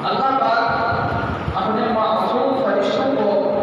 اللہ پاک اپنے معصوم فرشتوں کو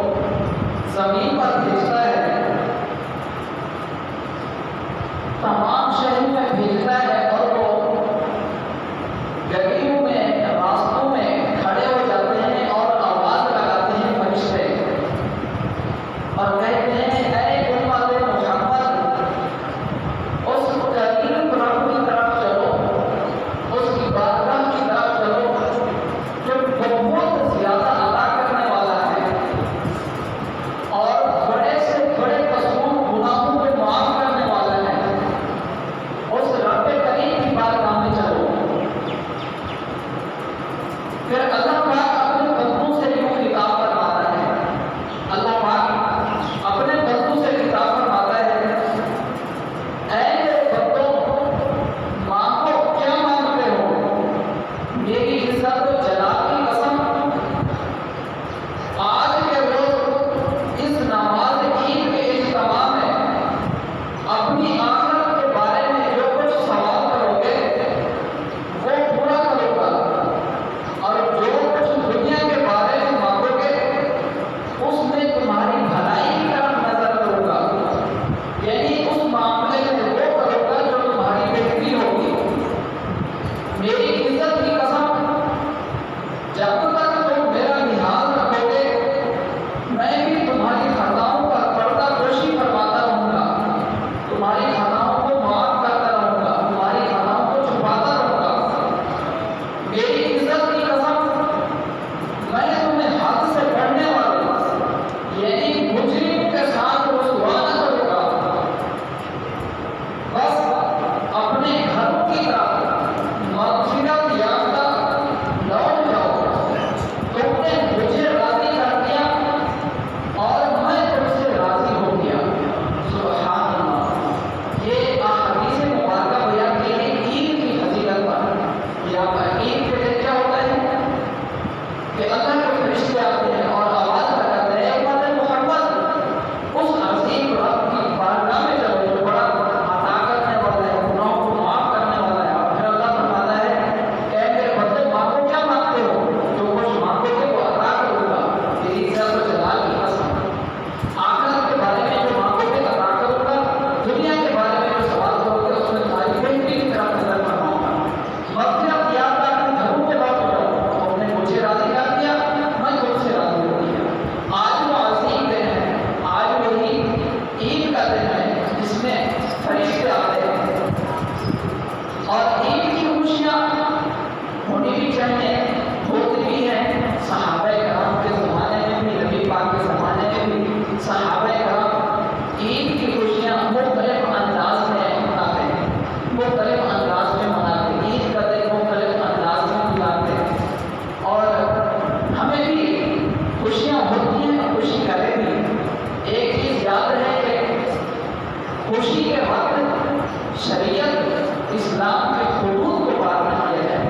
شریعت اسلام کے حدود کو پار نہ کیا جائے،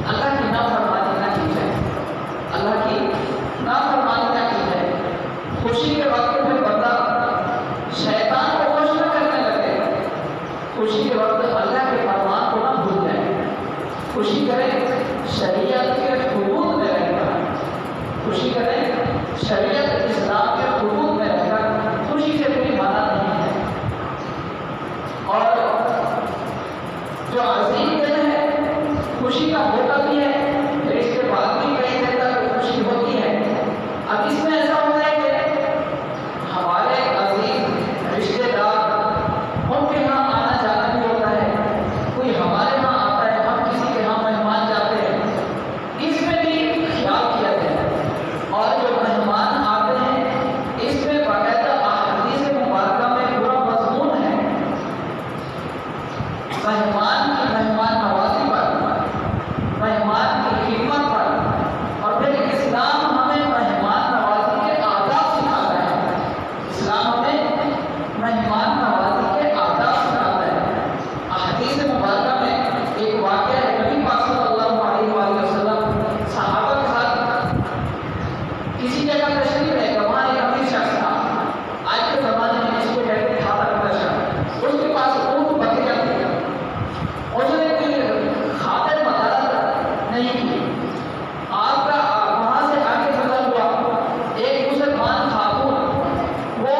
اللہ کی نافرمانی نہ کی جائے، اللہ کی نافرمانی نہ کی جائے۔ خوشی کے وقت میں بندہ شیطان کو خوش نہ کرنے لگے، خوشی کے وقت اللہ کے فرمان کو نہ بھول جائے، خوشی کرے شریعت کے حدود میں رہ کر، خوشی کرے شریعت اسلام کے حدود میں رہ کر، خوشی سے کوئی مانا نہیں ہے۔ اور جو عظیم دن ہے خوشی کا ہوتا بھی ہے، پھر اس کے بعد بھی کئی دن تک خوشی ہوتی ہے۔ اب اس میں ایسا ہوتا ہے کہ ہمارے عظیم رشتے دار ان کے یہاں آنا جانا بھی ہوتا ہے، کوئی ہمارے یہاں آتا ہے، ہم کسی کے یہاں مہمان جاتے ہیں، اس میں بھی خیال کیا جائے۔ اور جو مہمان آتے ہیں اس میں باقاعدہ احادیث مبارکہ میں پورا مضمون ہے مہمان کی مہمان نوازی پر، مہمان کی خدمت پر، اور پھر اسلام ہمیں مہمان نوازی کے آداب سکھاتا ہے، اسلام ہمیں مہمان نوازی کے آداب سکھاتا ہے۔ احادیث مبارکہ میں ایک واقعہ ہے، نبی پاک صلی اللہ علیہ وآلہ وسلم صحابہ کے ساتھ کسی جگہ تشریف لے گئے، وہاں ایک امیر شخص تھا، آج کے زمانے میں اس کو کہتے ہیں کھاتا پیتا شخص، اس کے پاس اونٹ بکریاں تھی، اس نے کوئی خاطر مدارت نہیں کی۔ آپ کا وہاں سے آگے گزر ہوا ایک مسلمان خاتون، وہ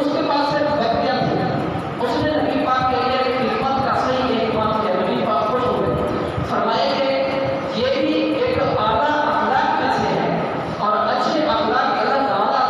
اس کے پاس صرف بکریاں تھی، اس نے نبی پاک کے لیے خدمت کا صحیح اہتمام کیا، نبی پاک خوش ہو گئے، فرمائے کہ یہ بھی ایک اعلیٰ اخلاق میں سے ہے، اور اچھے اخلاق اللہ تعالیٰ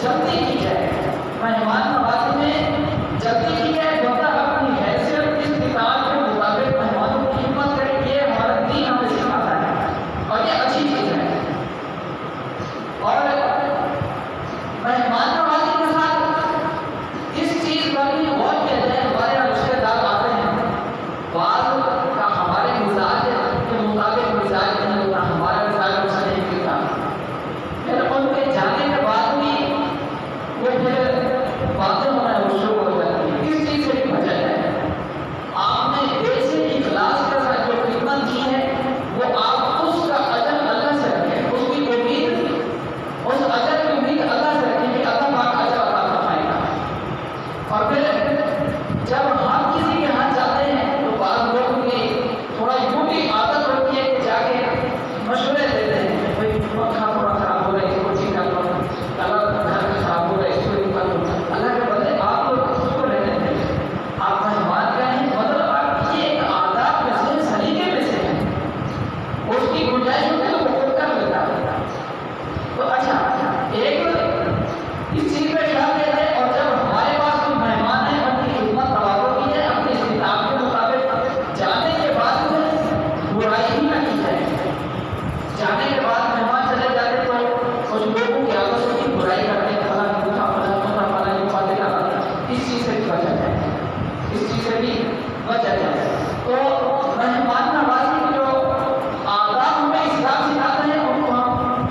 جلدی کی جائے، مہمان نوازی میں جلدی کی جائے، بندہ اپنی حیثیت استطاعت کے مطابق مہمانوں کی خدمت کرے، یہ ہمارا دین ہمیں سکھاتا ہے اور یہ اچھی چیز ہے۔ اور مہمان نوازی کے ساتھ اس چیز پر بھی غور کیا جائے، ہمارے یہاں رشتے دار آتے ہیں، بعض کا ہمارے مزاج کے مطابق مزاج نہیں ہوتا، ہمارا مزاج ان سے نہیں ملتا، پھر ان کے جانے کے بعد بھی وہ پھر باتیں ہونا شروع ہو جاتی ہیں۔ کس چیز سے بھی بچا جائے؟ آپ نے دل سے اخلاص کے ساتھ جو خدمت کی ہے وہ آپ اس کا اجر اللہ سے رکھیں، اس کی امید، اس اجر کی امید اللہ سے رکھیں کہ اللہ پاک اجر عطا فرمائے گا۔ اور پھر جب ہم کسی کے ہاں جاتے ہیں تو بعض لوگوں کی تھوڑا یوں بھی عادت ہوتی ہے کہ جا کے مشورے دیتے ہیں، بھائی پنکھا تھوڑا خراب ہو رہا ہے، اس کو ٹھیک کر لو، کلر گھر میں خراب ہو رہا ہے، اس کو ٹھیک کر لو۔ اللہ کے بندے آپ لوگ اس کو رہنے دیں، آپ مہمان گئے ہیں، مطلب آپ یہ ایک آداب میں سے سلیقے میں سے ہے، اس کی گنجائش ہوتی ہے تو وہ خود کر لیتا ہے۔ تو اچھا ایک اس چیز پہ خیال دیتے ہیں، اور جب ہمارے پاس کوئی مہمان ہے ان کی خدمت توازن کی جائے، اپنی استطاعت کے مطابق جانے کے بعد برائی ہی نہ کی جائے۔ جانے کے بعد مہمان چلے جاتے تو کچھ لوگوں کی عادت سے برائی کرتے ہیں، فلاں دکھا فلاں دکھا فلاں یہ باتیں کرتے ہیں، اس چیز سے بھی بچا جائے، اس چیز سے بھی بچا جائے۔ تو مہمان نوازی کے جو آداب ہمیں اسلام سکھاتے ہیں ان کو ہم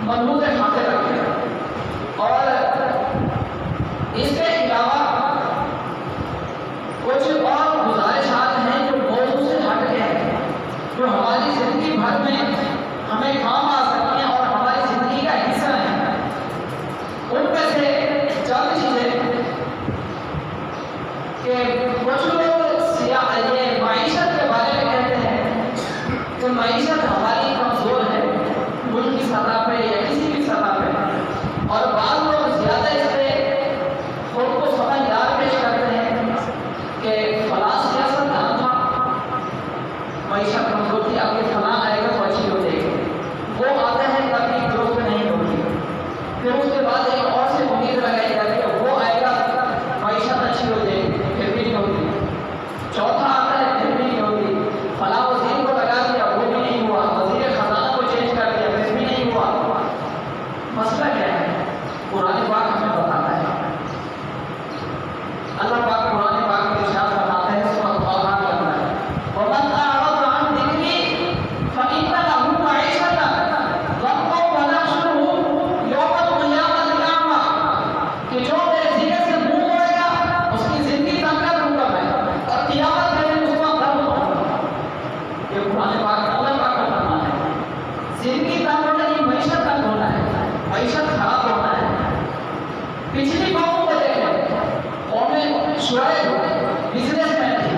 مضبوط خاطر رکھیں۔ اور اس کے علاوہ کچھ اور گزارشات ہیں جو موضوع سے ہٹ کے ہیں، جو ہماری زندگی بھر میں ہمیں کام آ سکتی ہیں اور ہماری زندگی کا حصہ ہیں۔ ان میں سے چند چیزیں کہ کچھ لوگ یہ معیشت کے بارے میں کہتے ہیں کہ معیشت ہماری کمزور ہے ملک کی سطح پہ یا کسی بھی سطح پہ، اور بعض لوگ زیادہ اس پہ خود کو سمجھدار پیش کرتے ہیں کہ فلاں سیاستدان تھا، معیشت کمزور تھی، اب یہ فلاں آئے گا تو اچھی ہو جائے گی، وہ آتے ہیں کبھی درست نہیں ہوتی، پھر اس کے بعد ایک اور سے امید لگائی جاتی ہے وہ آئے گا معیشت اچھی ہو جائے گی، پھر بھی نہیں ہوتی، چوتھا آتا ہے پھر بھی نہیں ہوتی، فلاں وزیر کو لگا دیا وہ بھی نہیں ہوا، وزیر خزانہ کو چینج کر دیا پھر بھی نہیں ہوا۔ مسئلہ کیا ہے؟ قرآن پاک ہمیں بتاتا ہے، اللہ پاک قرآن پاک میں ارشاد فرماتا ہے، سورۃ طٰہٰ کے اندر، وَمَنْ أَعْرَضَ عَنْ ذِكْرِي فَإِنَّ لَهُ مَعِيشَةً ضَنكًا وَنَحْشُرُهُ يَوْمَ الْقِيَامَةِ أَعْمَىٰ، کہ جو میرے ذکر سے منہ موڑے گا اس کی زندگی تنگ کر دوں گا میں، اور قیامت کے دن اس کو اندھا بناؤں گا۔ یہ قرآن پاک اللہ پاک کا فرمان ہے۔ زندگی تنگ ہونا نہیں، معیشت تنگ ہونا ہے، معیشت خراب ہونا ہے۔ پچھلی قوموں کو دیکھیں، قوم شعیب بزنس مین تھی،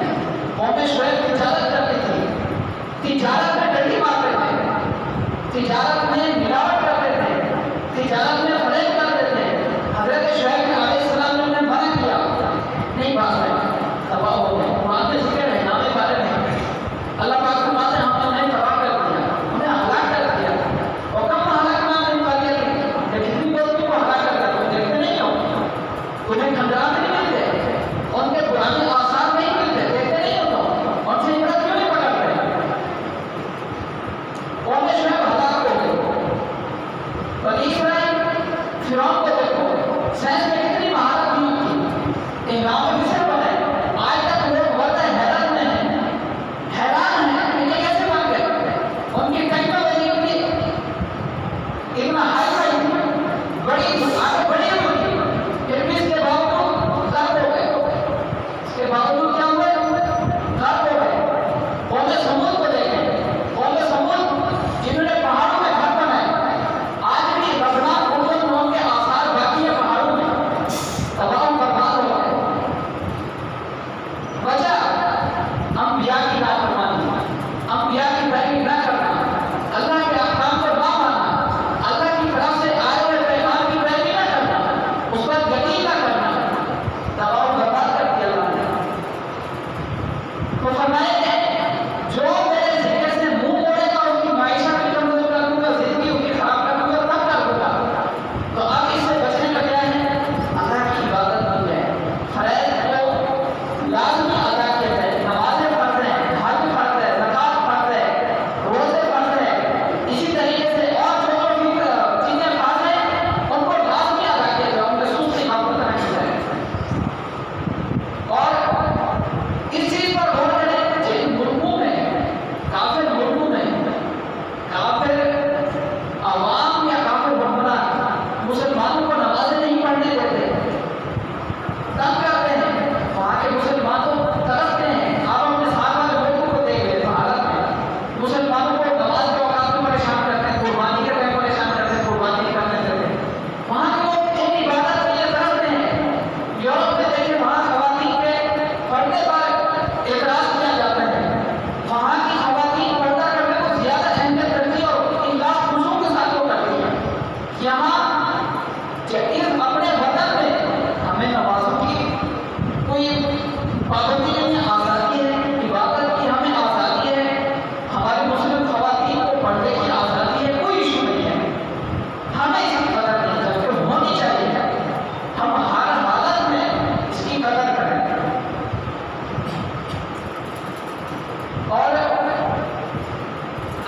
قوم شعیب تجارت کرتی تھی، تجارت میں ڈنڈی مارتے تھے، تجارت میں ملاوٹ کرتے تھے، تجارت میں فریب کرتے تھے۔ حضرت شعیب علیہ السلام نے انہیں منع کیا، نہیں بات ہے، تباہ ہو گئے۔ قرآن میں ذکر ہے، نام بارے میں اللہ پاک فرماتے ہیں ہم نے انہیں تباہ کر دیا، انہیں ہلاک کر دیا۔ اور کم ہلاکنا من قریۃ، کتنی بستیوں کو ہلاک کر دیا، تم دیکھتے نہیں ہو، تمہیں کھنڈرات نہیں ملتے، ان کے پرانے آثار نہیں ملتے، دیکھتے نہیں ہو تم، ان سے عبرت کیوں نہیں پکڑتے؟ قوم شعیب ہلاک ہو گئی۔ بنی اسرائیل فرعون کو دیکھو، سائنس میں کتنی مہارت کی تھی، احرام مصر بنے، آج تک لوگ بہت حیرت میں ہیں، حیران ہیں کہ یہ کیسے بن گئے۔ ان کی ٹیکنالوجی اتنا ہائی فائی تھی، بڑی آگے بڑی ہوئی تھی، پھر بھی اس کے باوجود غرق ہو گئے۔ اس کے باوجود کیا ہوئے؟ غرق ہو گئے۔ قوم سمود کو دیکھیں، قوم سمود جنہوں نے پہاڑوں میں گھر بنائے، آج بھی ربنا قوت نام کے آثار باقی ہیں پہاڑوں میں، اپنے وطن میں ہمیں نمازوں کی کوئی پابندی نہیں ہے، آزادی ہے، عبادت کی ہمیں آزادی ہے، ہمارے مسلم خواتین کو پردے کی آزادی ہے، کوئی ایشو نہیں ہے، ہمیں اس کی قدر نہیں کرتے، ہونی چاہیے، ہم ہر حالت میں اس کی قدر کریں۔ اور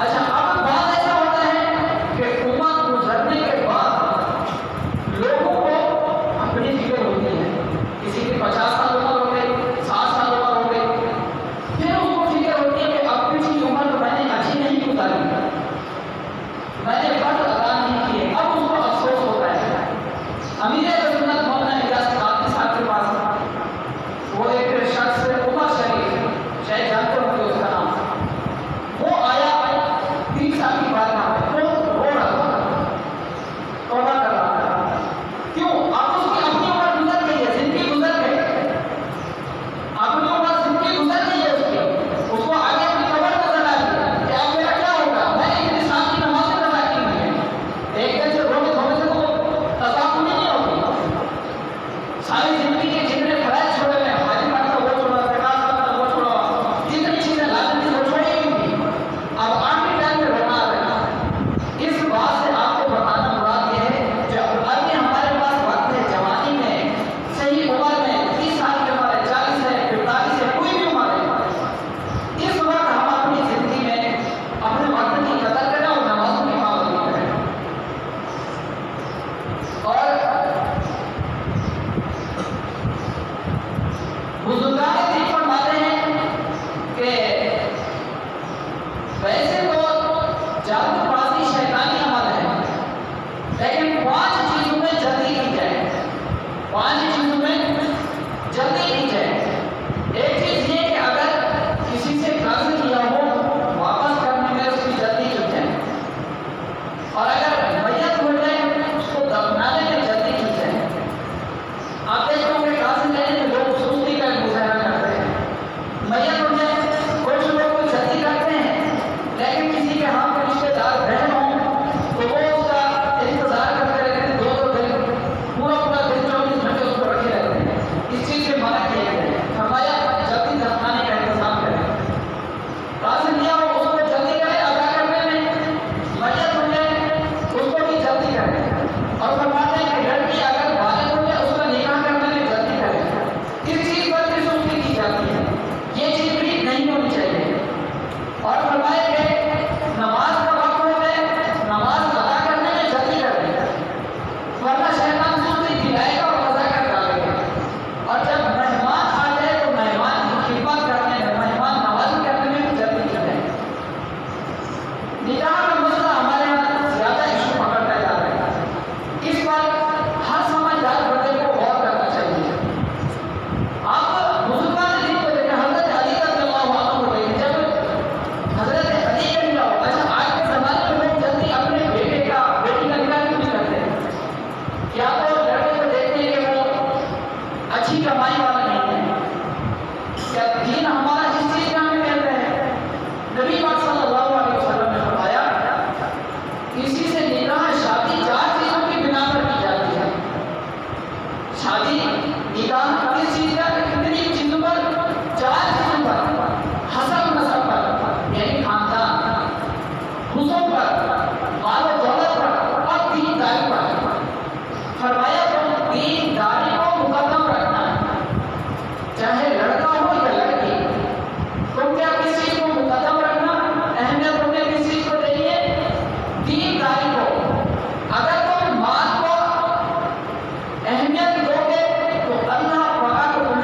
اچھا اب بات ایسا ہوتا ہے کہ امت گزرنے کے بعد لوگوں کو اپنی فکر ہوتی ہے، کسی کی 50 سال عمر ہو گئی، 60 سال عمر ہو گئی، پھر اس کو فکر ہوتی ہے کہ اب کچھ عمر تو میں نے اچھی نہیں گزاری، میں نے فرض ادا نہیں کیے، اب اس کو افسوس ہوتا ہے۔ امیر سنت مولانا الیاس قادری صاحب کے پاس وہ ایک شخص عمر شریف، شاید جانتے ہوں گے اس کا نام، وہ آیا 30 سال کی بات نہ وہ رو رہا تھا، توبہ کر رہا تھا، کیوں؟ اب اس کی اپنی عمر گزر گئی ہے، زندگی گزر گئی، اپنی عمر زندگی گزر گئی ہے اس کو آگے اپنی قبر نظر آ رہی کہ اب میرا کیا ہوگا، میں اتنے سال کی نمازیں ادا کی ہوئی ہیں، ایک دن سے رونے دھونے سے تو قضا پوری نہیں ہوتی، ساری زندگی کے جتنے فرائض چھوڑے ہوئے ہیں، حاجی پاک کا وہ چھوڑا، زکات کا وہ چھوڑا، جتنی چیزیں لازم تھی وہ چھوڑی ہی ہوئی، اب آخری ٹائم میں رونا آ رہا ہے۔ اس بات سے آپ کو بتانا مراد یہ ہے کہ ابھی ہمارے پاس وقت ہے، جوانی میں، صحیح عمر میں، 30 سال کی عمر ہے، 40 ہے، 45 ہے، کوئی بھی عمر ہے، اس وقت ہم اپنی زندگی میں اپنے وقت کی قدر کریں اور نمازوں کی پابندی کریں۔ اور بزرگان دین فرماتے ہیں کہ ویسے تو جلد بازی شیطانی عمل ہے، لیکن 5 چیزوں میں جلدی کی جائے، 5 چیزوں میں جلدی کی جائے۔ ایک چیز یہ کہ اگر کسی سے قرض کیا ہو واپس کرنے میں اس کی جلدی کی جائے، اور اگر میت ہو جائے اس کو دفنانے میں جلدی کی جائے۔ آپ دیکھو کہ قرض لینے میں لوگ سستی کا مظاہرہ کرتے ہیں، میت ہو جائے کچھ لوگ کو جلدی کرتے ہیں، لیکن کسی کے ہاں کوئی رشتے دار بہن ہوں تو وہ اس کا انتظار کرتے رہتے ہیں، 2 دن، پورا دن 24 گھنٹے اس کو رکھے رہتے ہیں، اس چیز سے منع کیا گیا ہے، فرمایا جلدی دفنانے کا انتظام کریں، قرض لیا ہو اس کو جلدی کریں ادا کرنے میں، میت ہو جائے اس کو بھی جلدی کریں، اور فرماتے ہیں کہ لڑکی اگر بالغ ہو جائے اس کا نکاح کرنے میں جلدی کریں، اس چیز پر بھی سستی کی جاتی ہے، یہ چیز بھی نہیں ہونی چاہیے۔ اور فرمایا کہ نماز کا وقت ہو جائے نماز ادا کرنے میں جلدی کریں، ورنہ شیطان سستی دلائے گا اور قضا کر ڈالے گا، اور جب مہمان آ جائے تو مہمان کی خدمت کرنے میں، مہمان نوازی کرنے میں بھی جلدی کریں۔ نکاح کا مسئلہ ہمارے یہاں زیادہ ایشو پکڑتا جا رہا ہے، اس پر ہر سمجھدار بندے کو غور کرنا چاہیے۔ آپ بزرگان دین کو دیکھیں، حضرت علی رضی اللہ عنہ کو دیکھیں، جب حضرت علی کا نکاح ہو، اچھا آج کے زمانے میں لوگ جلدی اپنے بیٹی کا نکاح کیوں نہیں کرتے ہیں؟ یا تو لڑکے کو دیکھتے ہیں کہ وہ اچھی کمائی والا نہیں ہے، کیا دین ہمارا اس چیز کا ہمیں کہتا ہے؟ نبی پاک صلی اللہ علیہ وسلم نے فرمایا کسی سے نکاح شادی 4 چیزوں کی بنا پر کی جاتی ہے، شادی نکاح کس چیز کا، کتنی چیزوں پر؟ 4 چیزوں پر، حسب نسب پر یعنی خاندان، حسن پر، مال و دولت پر، اور دینداری پر۔ فرمایا تم دینداری کو مقدم رکھنا ہے، چاہے لڑکا ہو یا لڑکی، تم کیا کس چیز کو مقدم رکھنا، اہمیت تم نے کس چیز کو دینی ہے؟ دینداری کو۔ اگر تم مال کو اہمیت دو گے تو اللہ پاک تمہیں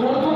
دور دور